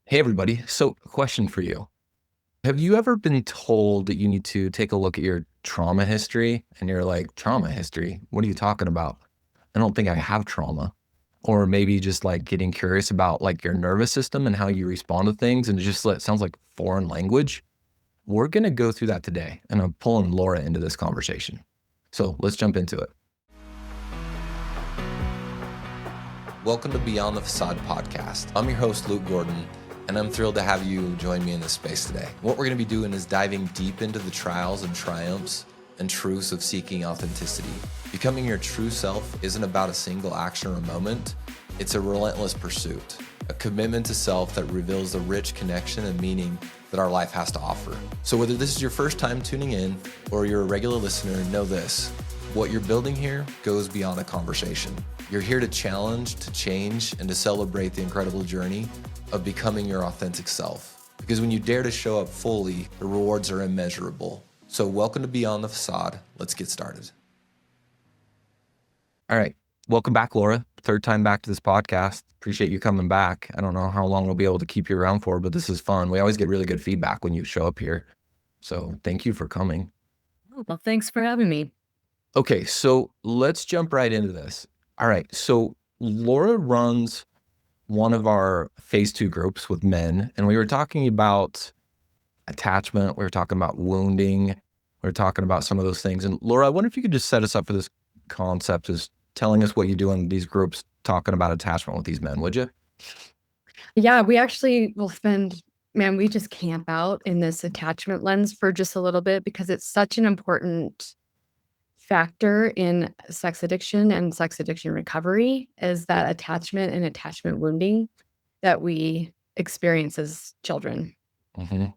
Hey, everybody. So, question for you. Have you ever been told that you need to take a look at your trauma history and you're like, trauma history? What are you talking about? I don't think I have trauma. Or maybe just like getting curious about like your nervous system and how you respond to things. And it sounds like foreign language. We're going to go through that today. And I'm pulling Laura into this conversation. So let's jump into it. Welcome to Beyond the Facade podcast. I'm your host, Luke Gordon, and I'm thrilled to have you join me in this space today. What we're going to be doing is diving deep into the trials and triumphs and truths of seeking authenticity. Becoming your true self isn't about a single action or moment. It's a relentless pursuit, a commitment to self that reveals the rich connection and meaning that our life has to offer. So whether this is your first time tuning in or you're a regular listener, know this: what you're building here goes beyond a conversation. You're here to challenge, to change, and to celebrate the incredible journey of becoming your authentic self. Because when you dare to show up fully, the rewards are immeasurable. So welcome to Beyond the Facade. Let's get started. All right. Welcome back, Laura. Third time back to this podcast. Appreciate you coming back. I don't know how long we'll be able to keep you around for, but this is fun. We always get really good feedback when you show up here. So thank you for coming. Well, thanks for having me. Okay, so let's jump right into this. All right, so Laura runs one of our phase 2 groups with men, and we were talking about attachment. We were talking about wounding. We were talking about some of those things. And Laura, I wonder if you could just set us up for this concept, is telling us what you do in these groups, talking about attachment with these men, would you? Yeah, we actually will we just camp out in this attachment lens for just a little bit because it's such an important factor in sex addiction and sex addiction recovery, is that attachment and attachment wounding that we experience as children. Mm-hmm.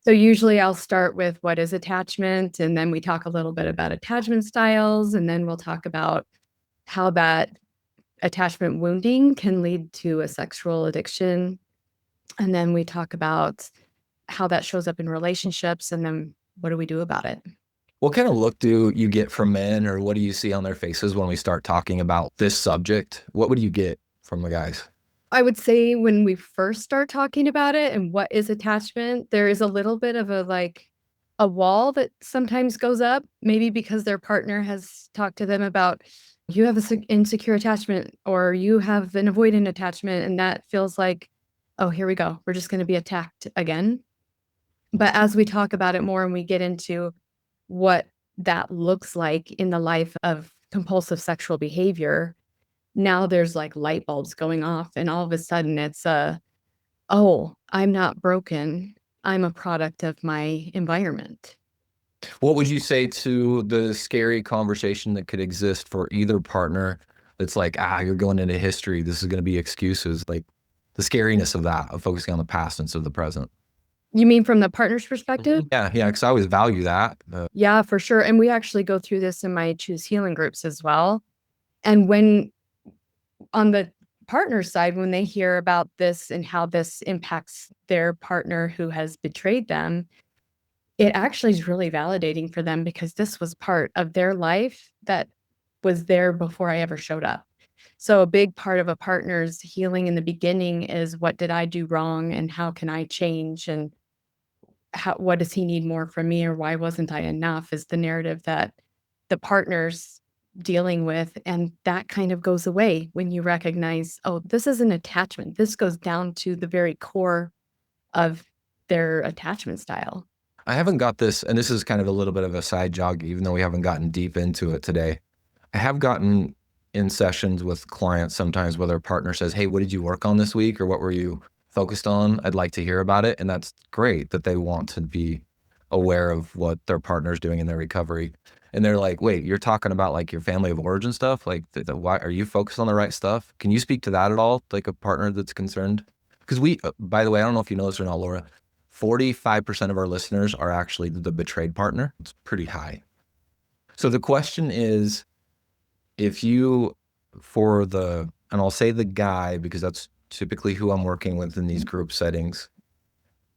So usually I'll start with what is attachment, and then we talk a little bit about attachment styles, and then we'll talk about how that attachment wounding can lead to a sexual addiction. And then we talk about how that shows up in relationships, and then what do we do about it? What kind of look do you get from men, or what do you see on their faces when we start talking about this subject? What would you get from the guys? I would say when we first start talking about it and what is attachment, there is a little bit of a wall that sometimes goes up, maybe because their partner has talked to them about, you have an insecure attachment or you have an avoidant attachment. And that feels like, oh, here we go. We're just going to be attacked again. But as we talk about it more and we get into what that looks like in the life of compulsive sexual behavior, now there's like light bulbs going off, and all of a sudden it's oh, I'm not broken. I'm a product of my environment. What would you say to the scary conversation that could exist for either partner that's like, you're going into history, this is going to be excuses, like the scariness of that, of focusing on the past instead of the present? You mean from the partner's perspective? Yeah, because I always value that. Yeah, for sure. And we actually go through this in my Choose Healing groups as well. And when on the partner side, when they hear about this and how this impacts their partner who has betrayed them, it actually is really validating for them because this was part of their life that was there before I ever showed up. So a big part of a partner's healing in the beginning is, what did I do wrong and how can I change, and what does he need more from me, or why wasn't I enough, is the narrative that the partner's dealing with. And that kind of goes away when you recognize, oh, this is an attachment. This goes down to the very core of their attachment style. I haven't got this, and this is kind of a little bit of a side jog, even though we haven't gotten deep into it today. I have gotten in sessions with clients sometimes where their partner says, hey, what did you work on this week? Or what were you focused on? I'd like to hear about it. And that's great that they want to be aware of what their partner's doing in their recovery. And they're like, wait, you're talking about like your family of origin stuff? Like, why are you focused on the right stuff? Can you speak to that at all? Like a partner that's concerned? Because by the way, I don't know if you know this or not, Laura, 45% of our listeners are actually the betrayed partner. It's pretty high. So the question is, if you, and I'll say the guy, because that's typically who I'm working with in these group settings.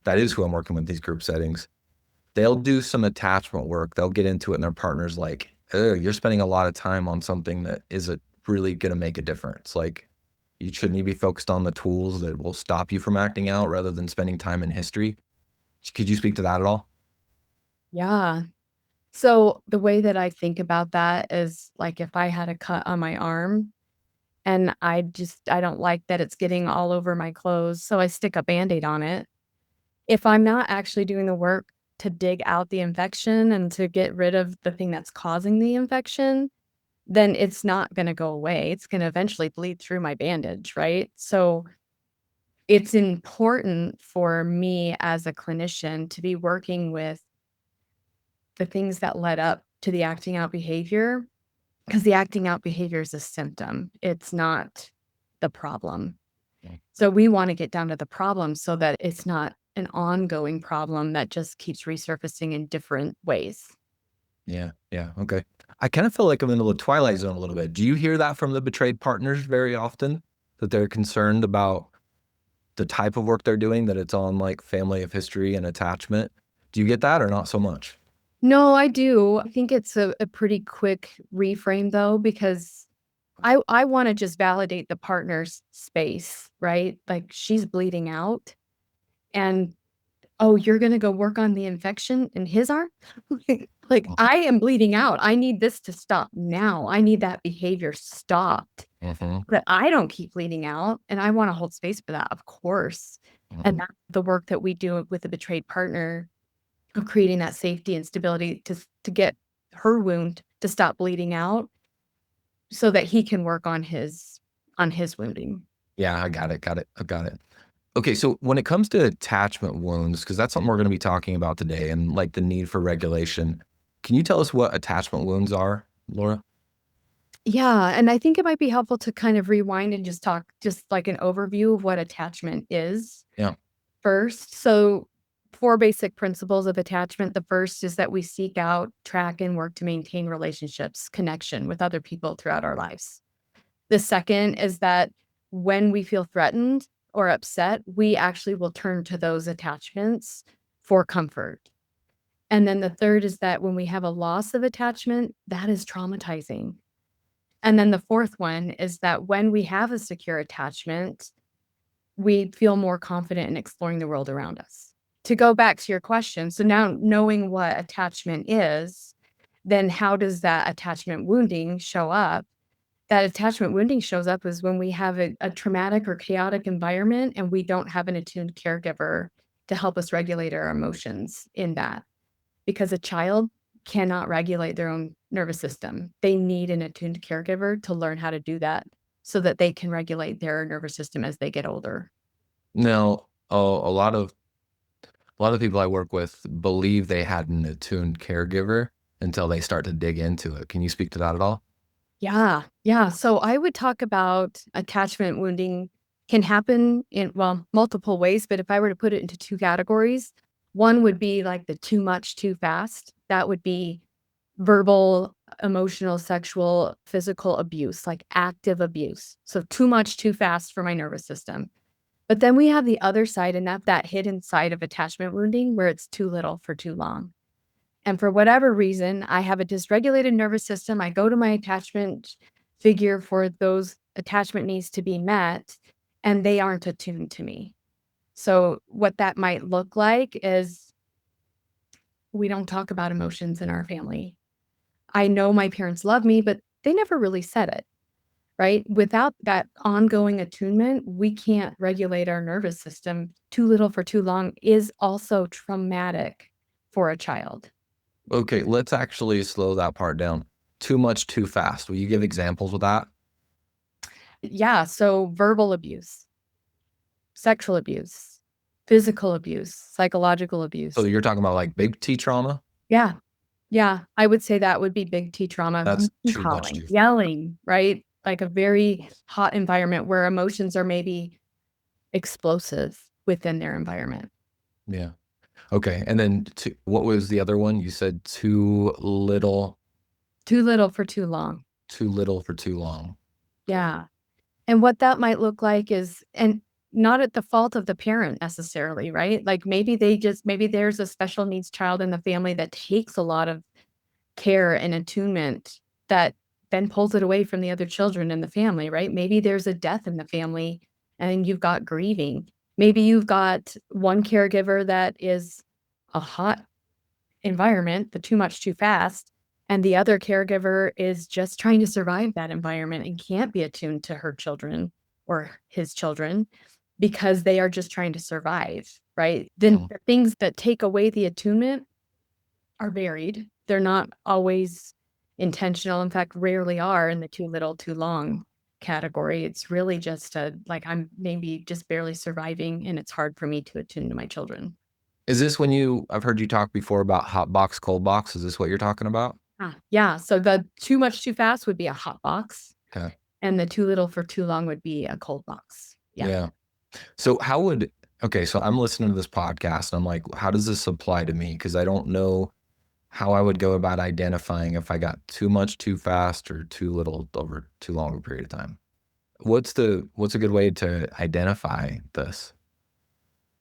That is who I'm working with in these group settings. They'll do some attachment work. They'll get into it and their partner's like, oh, you're spending a lot of time on something that isn't really going to make a difference. Like, You shouldn't you be focused on the tools that will stop you from acting out rather than spending time in history? Could you speak to that at all? Yeah. So the way that I think about that is like if I had a cut on my arm and I don't like that it's getting all over my clothes, so I stick a Band-Aid on it. If I'm not actually doing the work to dig out the infection and to get rid of the thing that's causing the infection, then it's not gonna go away. It's gonna eventually bleed through my bandage, right? So it's important for me as a clinician to be working with the things that led up to the acting out behavior, because the acting out behavior is a symptom. It's not the problem. Yeah. So we wanna get down to the problem so that it's not an ongoing problem that just keeps resurfacing in different ways. Yeah, yeah, okay. I kind of feel like I'm in the twilight zone a little bit. Do you hear that from the betrayed partners very often? That they're concerned about the type of work they're doing, that it's on like family of history and attachment? Do you get that or not so much? No, I do. I think it's a pretty quick reframe though, because I wanna just validate the partner's space, right? Like, she's bleeding out, and, "Oh, you're gonna go work on the infection in his arm?" Like, I am bleeding out. I need this to stop now. I need that behavior stopped, Mhm, but I don't keep bleeding out, and I wanna hold space for that, of course. And mhm. that's the work that we do with the betrayed partner of creating that safety and stability to get her wound to stop bleeding out so that he can work on his wounding. Yeah, I got it. Okay, so when it comes to attachment wounds, because that's something we're gonna be talking about today and, like, the need for regulation, can you tell us what attachment wounds are, Laura? Yeah, and I think it might be helpful to kind of rewind and just talk just like an overview of what attachment is Yeah. first. So, 4 basic principles of attachment. The first is that we seek out, track, and work to maintain relationships, connection with other people throughout our lives. The second is that when we feel threatened or upset, we actually will turn to those attachments for comfort. And then the third is that when we have a loss of attachment, that is traumatizing. And then the fourth one is that when we have a secure attachment, we feel more confident in exploring the world around us. To go back to your question, so now knowing what attachment is, then how does that attachment wounding show up? That attachment wounding shows up is when we have a traumatic or chaotic environment and we don't have an attuned caregiver to help us regulate our emotions in that. Because a child cannot regulate their own nervous system. They need an attuned caregiver to learn how to do that so that they can regulate their nervous system as they get older. Now, a lot of people I work with believe they had an attuned caregiver until they start to dig into it. Can you speak to that at all? Yeah, yeah. So I would talk about attachment wounding can happen in, well, multiple ways, but if I were to put it into 2 categories, one would be like the too much too fast. That would be verbal, emotional, sexual, physical abuse, like active abuse. So too much too fast for my nervous system. But then we have the other side, and that hidden side of attachment wounding where it's too little for too long. And for whatever reason, I have a dysregulated nervous system. I go to my attachment figure for those attachment needs to be met, and they aren't attuned to me. So, what that might look like is we don't talk about emotions in our family. I know my parents love me, but they never really said it, right? Without that ongoing attunement, we can't regulate our nervous system. Too little for too long is also traumatic for a child. Okay, let's actually slow that part down. Too much too fast. Will you give examples of that? Yeah, so verbal abuse, sexual abuse, physical abuse, psychological So abuse. you're talking about like big T trauma? Yeah, yeah, I would say that would be big T trauma, That's name too much calling, too fast. yelling, right? Like a very hot environment where emotions are maybe explosive within their environment. Yeah. Okay. And then what was the other one? You said Too little for too long. too little for too long. Yeah. And what that might look like is, and not at the fault of the parent necessarily, right? Like maybe there's a special needs child in the family that takes a lot of care and attunement that then pulls it away from the other children in the family, right? Maybe there's a death in the family and you've got grieving. Maybe you've got one caregiver that is a hot environment, the too much too fast, and the other caregiver is just trying to survive that environment and can't be attuned to her children or his children because they are just trying to survive, right? Then Mm. the things that take away the attunement are varied. They're not always intentional. In fact, rarely are in the too little, too long category. It's really just like I'm maybe just barely surviving and it's hard for me to attune to my children. Is this I've heard you talk before about hot box, cold box. Is this what you're talking about? Yeah. So the too much too fast would be a hot box, Okay. and the too little for too long would be a cold box. Yeah. Yeah. So okay, so I'm listening to this podcast and I'm like, how does this apply to me? Because I don't know how I would go about identifying if I got too much too fast or too little over too long a period of time. What's a good way to identify this?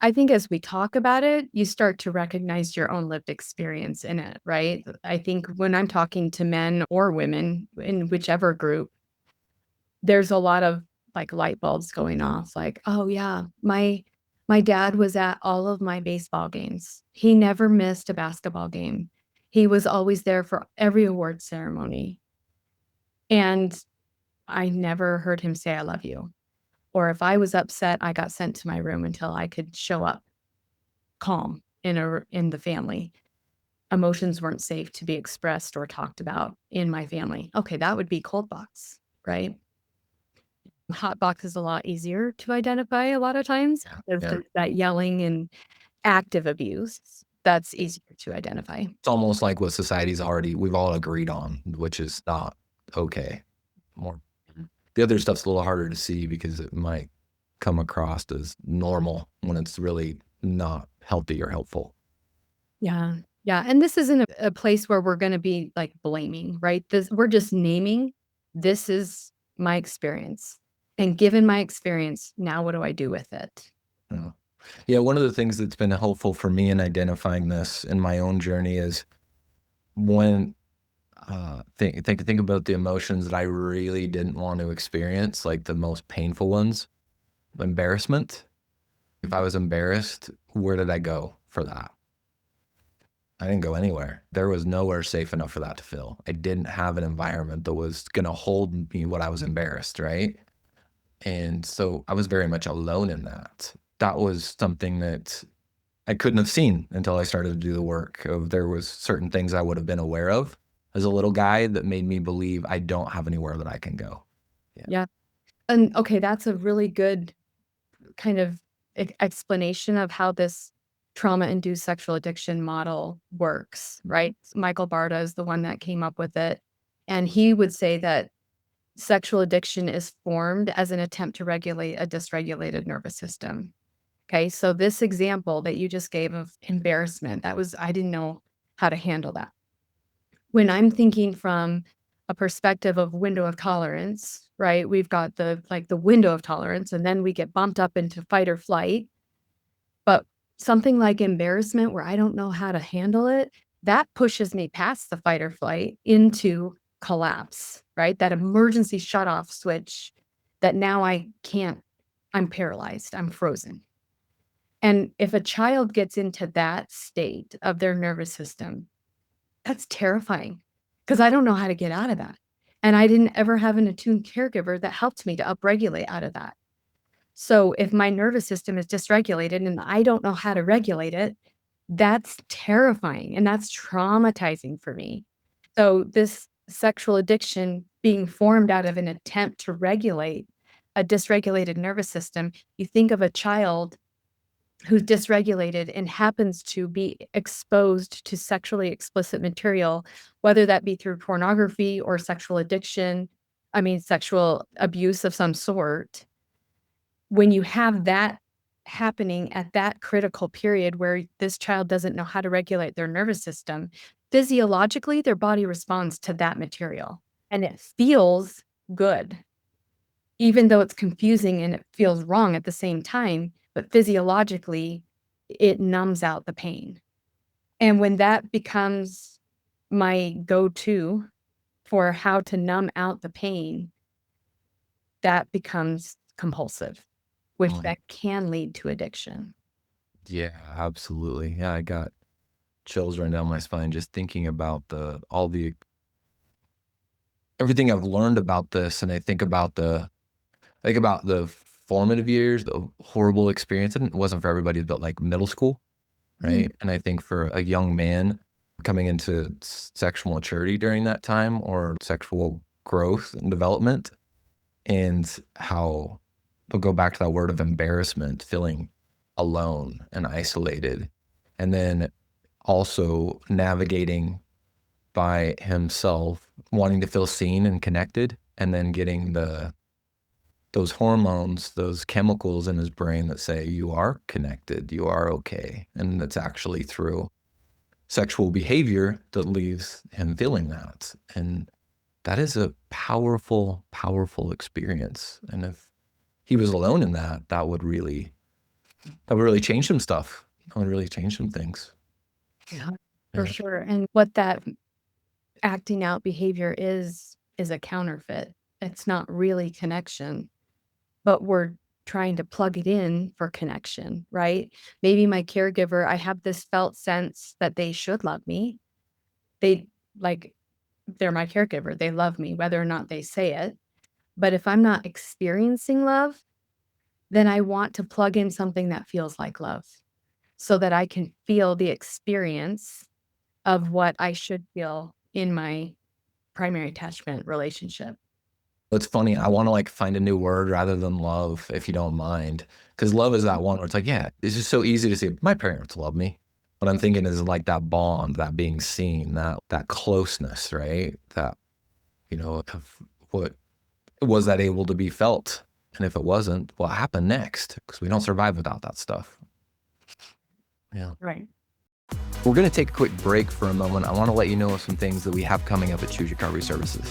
I think as we talk about it, you start to recognize your own lived experience in it, right? I think when I'm talking to men or women in whichever group, there's a lot of like light bulbs going off like, "Oh yeah, my dad was at all of my baseball games. He never missed a basketball game. He was always there for every award ceremony, and I never heard him say I love you." Or if I was upset, I got sent to my room until I could show up calm in the family. Emotions weren't safe to be expressed or talked about in my family. Okay, that would be cold box, right? Hot box is a lot easier to identify a lot of times. Yeah. There's Yeah. that yelling and active abuse. That's easier to identify. It's almost like what we've all agreed on, which is not okay. More the other stuff's a little harder to see because it might come across as normal when it's really not healthy or helpful. Yeah. Yeah, and this isn't a place where we're gonna be, like, blaming, right? This we're just naming, "This is my experience, and given my experience, now what do I do with it?" Yeah. Yeah, one of the things that's been helpful for me in identifying this in my own journey is when think about the emotions that I really didn't want to experience, like the most painful ones. Embarrassment. If I was embarrassed, where did I go for that? I didn't go anywhere. There was nowhere safe enough for that to fill. I didn't have an environment that was gonna hold me when I was embarrassed, right? And so I was very much alone in that. That was something that I couldn't have seen until I started to do the work of there was certain things I would have been aware of as a little guy that made me believe I don't have anywhere that I can go. Yeah. Yeah, and, okay, that's a really good kind of explanation of how this trauma-induced sexual addiction model works, right? Michael Barta is the one that came up with it, and he would say that sexual addiction is formed as an attempt to regulate a dysregulated nervous system. Okay, so this example that you just gave of embarrassment, that was I didn't know how to handle that. When I'm thinking from a perspective of window of tolerance, right? We've got the window of tolerance, and then we get bumped up into fight or flight. But something like embarrassment where I don't know how to handle it, that pushes me past the fight or flight into collapse, right? That emergency shut off switch that now I can't, I'm paralyzed, I'm frozen. And if a child gets into that state of their nervous system, that's terrifying because I don't know how to get out of that. And I didn't ever have an attuned caregiver that helped me to upregulate out of that. So if my nervous system is dysregulated and I don't know how to regulate it, that's terrifying and that's traumatizing for me. So this sexual addiction being formed out of an attempt to regulate a dysregulated nervous system, you think of a child who's dysregulated and happens to be exposed to sexually explicit material, whether that be through pornography or sexual addiction, I mean, sexual abuse of some sort. When you have that happening at that critical period where this child doesn't know how to regulate their nervous system, physiologically, their body responds to that material and it feels good, even though it's confusing and it feels wrong at the same time. But physiologically, it numbs out the pain. And when that becomes my go to, for how to numb out the pain, that becomes compulsive, which Like, that can lead to addiction. yeah, absolutely. Yeah, I got chills running down my spine just thinking about all the everything I've learned about this, and I think about the formative years, the horrible experience, and it wasn't for everybody, but like middle school, Mm, right? And I think for a young man coming into sexual maturity during that time or sexual growth and development, and how we'll go back to that word of embarrassment, feeling alone and isolated, and then also navigating by himself, wanting to feel seen and connected, and then getting those hormones, those chemicals in his brain that say you are connected, you are okay, and it's actually through sexual behavior that leaves him feeling that, and that is a powerful, powerful experience, and if he was alone in that, that would really change some stuff. That would really change some things. yeah, for Yeah. sure. And what that acting out behavior is a counterfeit. It's not really connection, but we're trying to plug it in for connection, right? Maybe my caregiver, I have this felt sense that they should love me. They like they're my caregiver. They love me whether or not they say it. But if I'm not experiencing love, then I want to plug in something that feels like love so that I can feel the experience of what I should feel in my primary attachment relationship. It's funny, I wanna, like, find a new word rather than love, if you don't mind, because love is that one where it's like, yeah, it's just so easy to say, "My parents love me." What I'm thinking is, like, that bond, that being seen, that closeness, right? That, of what was that able to be felt? And if it wasn't, what happened next? Because we don't survive without that stuff. Yeah. Right. We're gonna take a quick break for a moment. I wanna let you know of some things that we have coming up at Choose Your Recovery Services.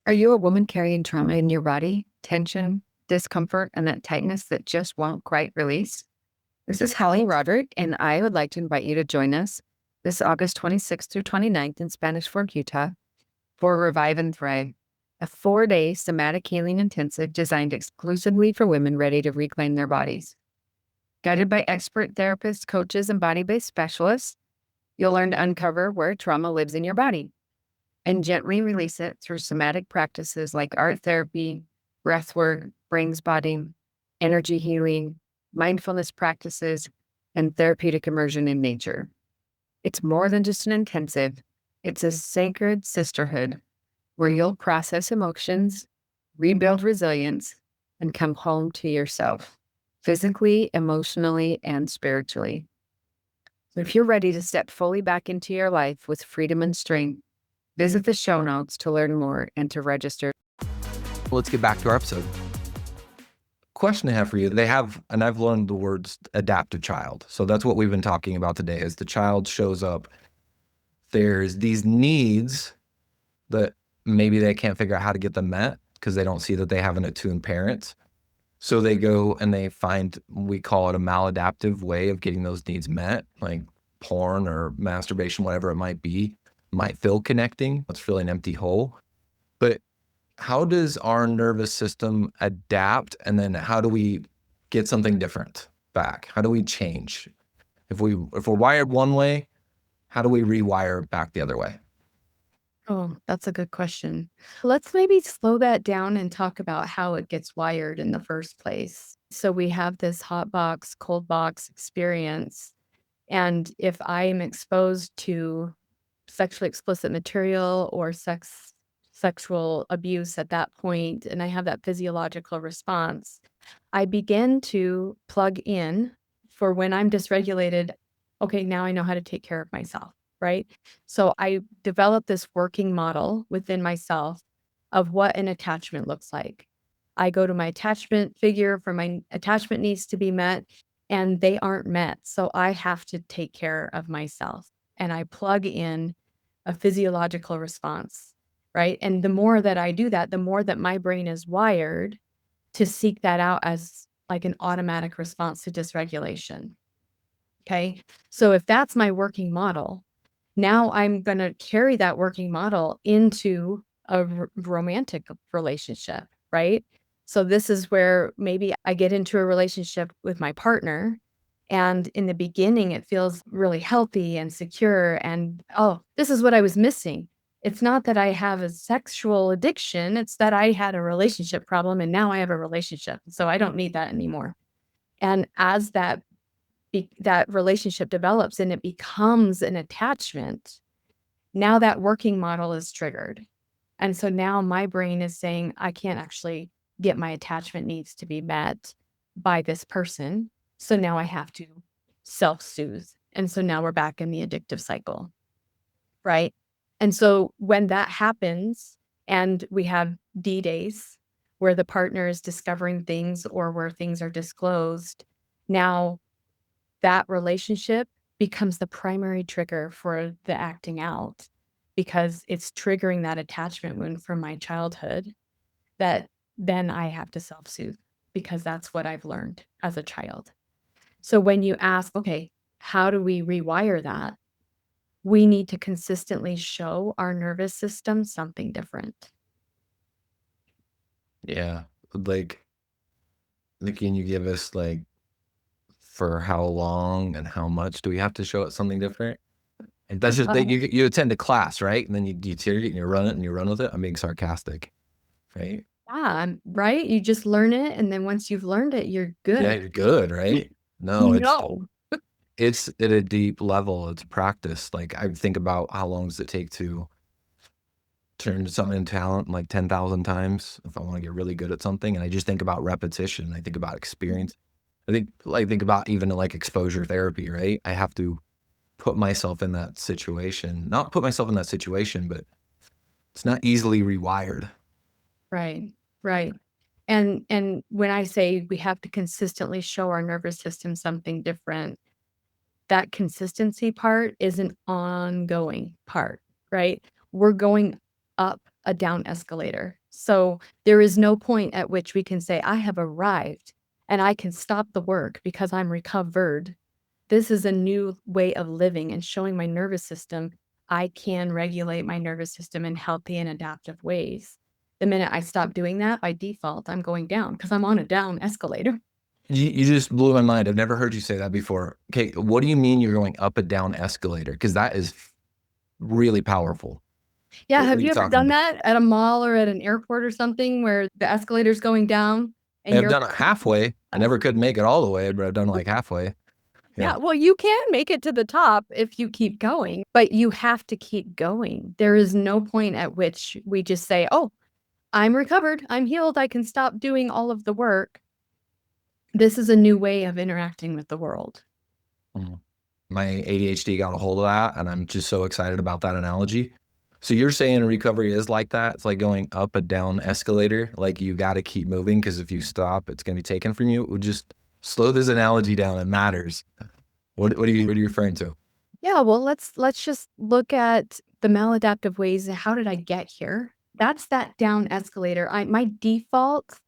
Are you a woman carrying trauma in your body, tension, discomfort, and that tightness that just won't quite release? This is Hallie Roderick, and I would like to invite you to join us this August 26th through 29th in Spanish Fork, Utah, for Revive and Thrive, a 4-day somatic healing intensive designed exclusively for women ready to reclaim their bodies. Guided by expert therapists, coaches, and body based specialists, you'll learn to uncover where trauma lives in your body and gently release it through somatic practices like art therapy, breath work, brain spotting, energy healing, mindfulness practices, and therapeutic immersion in nature. It's more than just an intensive, it's a sacred sisterhood where you'll process emotions, rebuild resilience, and come home to yourself, physically, emotionally, and spiritually. So if you're ready to step fully back into your life with freedom and strength, visit the show notes to learn more and to register. Let's get back to our episode. Question I have for you. And I've learned the words adaptive child. So that's what we've been talking about today. As the child shows up, there's these needs that maybe they can't figure out how to get them met because they don't see that they have an attuned parent. So they go and they find, we call it a maladaptive way of getting those needs met, like porn or masturbation, whatever it might feel connecting. It's really an empty hole. But how does our nervous system adapt? And then how do we get something different back? How do we change? If we're wired one way, how do we rewire back the other way? Oh, that's a good question. Let's maybe slow that down and talk about how it gets wired in the first place. So we have this hot box, cold box experience. And if I am exposed to sexually explicit material or sexual abuse at that point, and I have that physiological response, I begin to plug in for when I'm dysregulated. Okay, now I know how to take care of myself, right? So I develop this working model within myself of what an attachment looks like. I go to my attachment figure for my attachment needs to be met, and they aren't met. So I have to take care of myself. And I plug in a physiological response, right? And the more that I do that, the more that my brain is wired to seek that out as like an automatic response to dysregulation. Okay. So if that's my working model, Now I'm going to carry that working model into a romantic relationship, right? So this is where maybe I get into a relationship with my partner, and in the beginning it feels really healthy and secure, and oh, this is what I was missing. It's not that I have a sexual addiction, it's that I had a relationship problem and now I have a relationship. So I don't need that anymore. And as that relationship develops and it becomes an attachment, now that working model is triggered. And so now my brain is saying, I can't actually get my attachment needs to be met by this person. So now I have to self-soothe. And so now we're back in the addictive cycle, right? And so when that happens and we have D days where the partner is discovering things or where things are disclosed, now that relationship becomes the primary trigger for the acting out, because it's triggering that attachment wound from my childhood that then I have to self-soothe because that's what I've learned as a child. So when you ask, okay, how do we rewire that? We need to consistently show our nervous system something different. Yeah. Like, can you give us like for how long and how much do we have to show it something different? And that's just that you attend a class, right? And then you take it and you run it and you run with it. I'm being sarcastic, right? Yeah, right? You just learn it, and then once you've learned it, you're Yeah, good. you're good, right? No, No. it's at a deep level. It's practice. Like I think about how long does it take to turn something into talent like 10,000 times if I want to get really good at something. And I just think about repetition. I think about experience. Think about even like exposure therapy, right? I have to put myself in that situation. Not put myself in that situation, but it's not easily rewired. Right, right. And when I say we have to consistently show our nervous system something different, that consistency part is an ongoing part, right? We're going up a down escalator. So there is no point at which we can say, I have arrived and I can stop the work because I'm recovered. This is a new way of living and showing my nervous system I can regulate my nervous system in healthy and adaptive ways. The minute I stop doing that, by default, I'm going down because I'm on a down escalator. You just blew my mind. I've never heard you say that before. Okay, what do you mean you're going up a down escalator? Because that is really powerful. Yeah, What have are you you ever talking done about? that at a mall or at an airport or something where the escalator's going down and I've you're done it halfway. I never could make it all the way, but I've done like halfway. Yeah. yeah, well, you can make it to the top if you keep going, but you have to keep going. There is no point at which we just say, "Oh, I'm recovered, I'm healed, I can stop doing all of the work." This is a new way of interacting with the world. Mhm. My ADHD got a hold of that, and I'm just so excited about that analogy. So you're saying recovery is like that? It's like going up a down escalator, like you got to keep moving because if you stop, it's going to be taken from you. Would just slow this analogy down. It matters. What are you referring to? Yeah, well, let's just look at the maladaptive ways. How did I get here? That's that down escalator. My default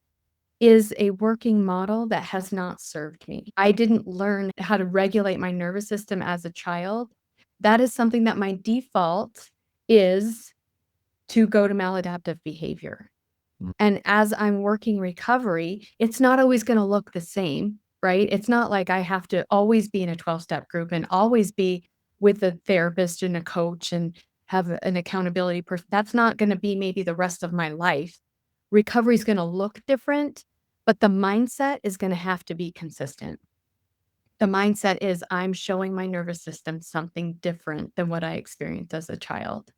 is a working model that has not served me. I didn't learn how to regulate my nervous system as a child. That is something that my default is to go to maladaptive behavior. Mm. And as I'm working recovery, it's not always going to look the same, right? It's not like I have to always be in a 12-step group and always be with a therapist and a coach and have an accountability person. That's not going to be maybe the rest of my life. Recovery is going to look different, but the mindset is going to have to be consistent. The mindset is I'm showing my nervous system something different than what I experienced as a child.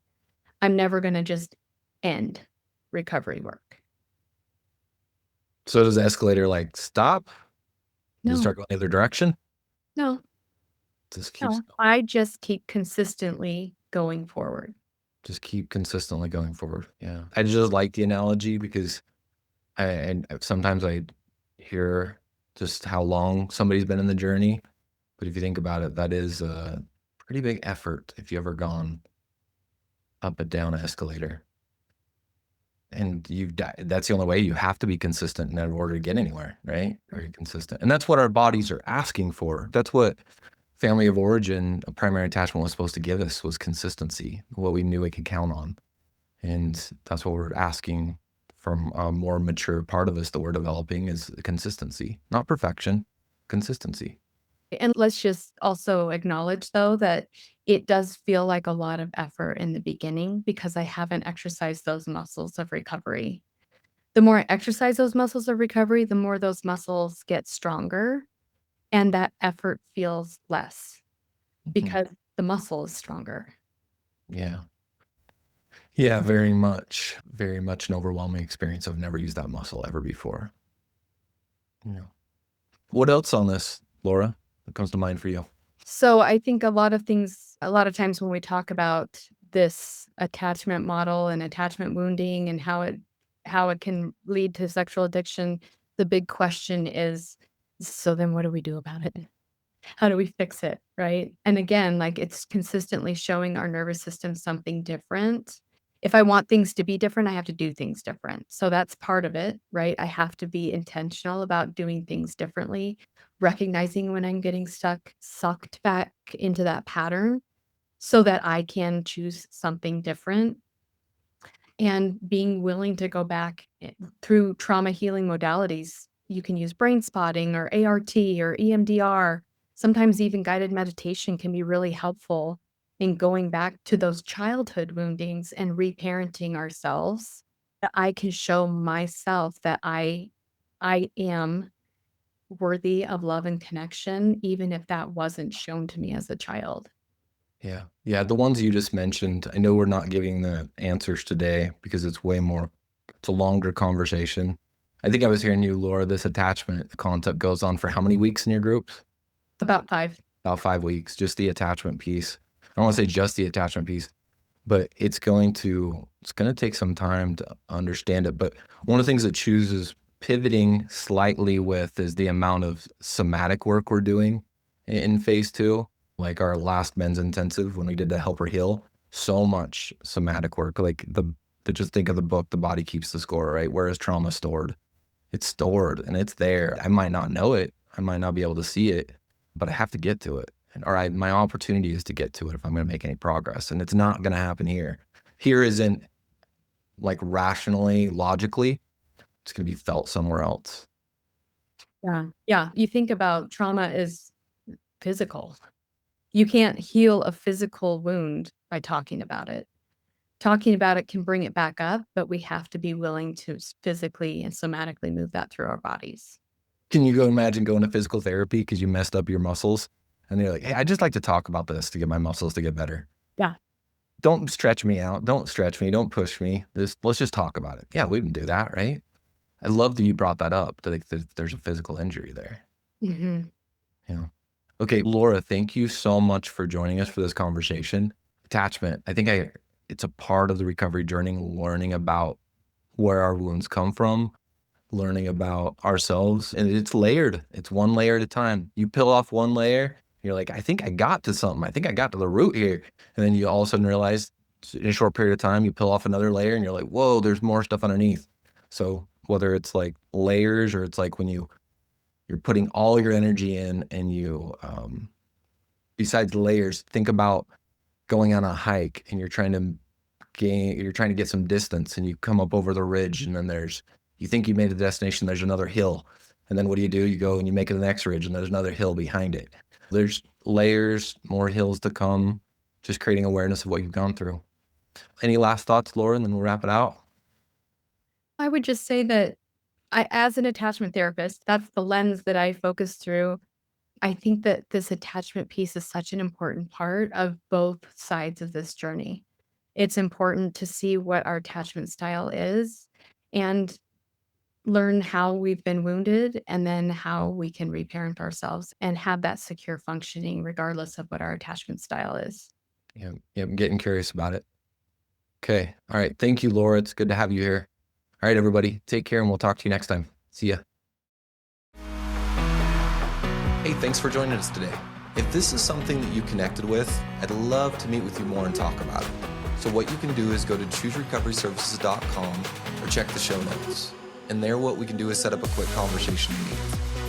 I'm never going to just end recovery work. So does the escalator like stop? Does it No, start going the other direction? no, Just keeps no. I just keep consistently going forward. just keep consistently going forward. Yeah. I just like the analogy because and sometimes I hear just how long somebody's been in the journey. But if you think about it, that is a pretty big effort if you ever gone up and down an escalator. And that's the only way. You have to be consistent in order to get anywhere, right? Are you consistent? And that's what our bodies are asking for. That's what family of origin, a primary attachment was supposed to give us was consistency, what we knew we could count on. And that's what we're asking from a more mature part of us that we're developing is consistency, not perfection, consistency. And let's just also acknowledge, though, that it does feel like a lot of effort in the beginning because I haven't exercised those muscles of recovery. The more I exercise those muscles of recovery, the more those muscles get stronger and that effort feels less Mhm. because the muscle is stronger. Yeah. Yeah, very much an overwhelming experience. I've never used that muscle ever before. Yeah. What else on this, Laura, that comes to mind for you? So I think a lot of times when we talk about this attachment model and attachment wounding and how it can lead to sexual addiction, the big question is, so then what do we do about it? How do we fix it, right? And again, like it's consistently showing our nervous system something different. If I want things to be different, I have to do things different. So that's part of it, right? I have to be intentional about doing things differently, recognizing when I'm getting sucked back into that pattern so that I can choose something different and being willing to go back through trauma healing modalities. You can use brain spotting or ART or EMDR. Sometimes even guided meditation can be really helpful in going back to those childhood woundings and reparenting ourselves. That I can show myself that I am worthy of love and connection, even if that wasn't shown to me as a child. Yeah. Yeah, the ones you just mentioned, I know we're not giving the answers today because it's a longer conversation. I think I was hearing you, Laura, this attachment concept goes on for how many weeks in your groups? About 5. About 5 weeks, just the attachment piece. I don't want to say just the attachment piece, but it's going to take some time to understand it. But one of the things that chooses pivoting slightly with is the amount of somatic work we're doing in phase 2. Like our last men's intensive when we did the Help Her Heal, so much somatic work. Like just think of the book, The Body Keeps the Score, right? Where is trauma stored? It's stored and it's there. I might not know it. I might not be able to see it, but I have to get to it. My opportunity is to get to it if I'm going to make any progress. And it's not going to happen here. Here isn't like rationally, logically, it's going to be felt somewhere else. Yeah. Yeah. You think about trauma is physical. You can't heal a physical wound by talking about it. Talking about it can bring it back up, but we have to be willing to physically and somatically move that through our bodies. Can you imagine going to physical therapy because you messed up your muscles? And they're like, hey, I just like to talk about this to get my muscles to get better. Yeah. Don't stretch me out. Don't stretch me. Don't push me. Let's just talk about it. Yeah, we can do that, right? I love that you brought that up, that there's a physical injury there. Mm-hmm. Yeah. Okay, Laura, thank you so much for joining us for this conversation. Attachment, it's a part of the recovery journey, learning about where our wounds come from, learning about ourselves, and it's layered. It's one layer at a time. You peel off one layer, you're like, I think I got to something. I think I got to the root here. And then you all of a sudden realize in a short period of time, you peel off another layer and you're like, whoa, there's more stuff underneath. So whether it's like layers or it's like when you're putting all your energy in and besides layers, think about going on a hike and you're trying to get some distance and you come up over the ridge and then you think you made the destination, there's another hill. And then what do? You go and you make it the next ridge and there's another hill behind it. There's layers, more hills to come, just creating awareness of what you've gone through. Any last thoughts, Laura, and then we'll wrap it out? I would just say that as an attachment therapist, that's the lens that I focus through. I think that this attachment piece is such an important part of both sides of this journey. It's important to see what our attachment style is and learn how we've been wounded and then how we can reparent ourselves and have that secure functioning regardless of what our attachment style is. Yeah, I'm getting curious about it. Okay. All right. Thank you, Laura. It's good to have you here. All right, everybody. Take care and we'll talk to you next time. See ya. Hey, thanks for joining us today. If this is something that you connected with, I'd love to meet with you more and talk about it. So what you can do is go to chooserecoveryservices.com or check the show notes. And there what we can do is set up a quick conversation to meet.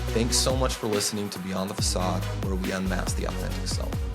Thanks so much for listening to Beyond the Facade, where we unmask the authentic self.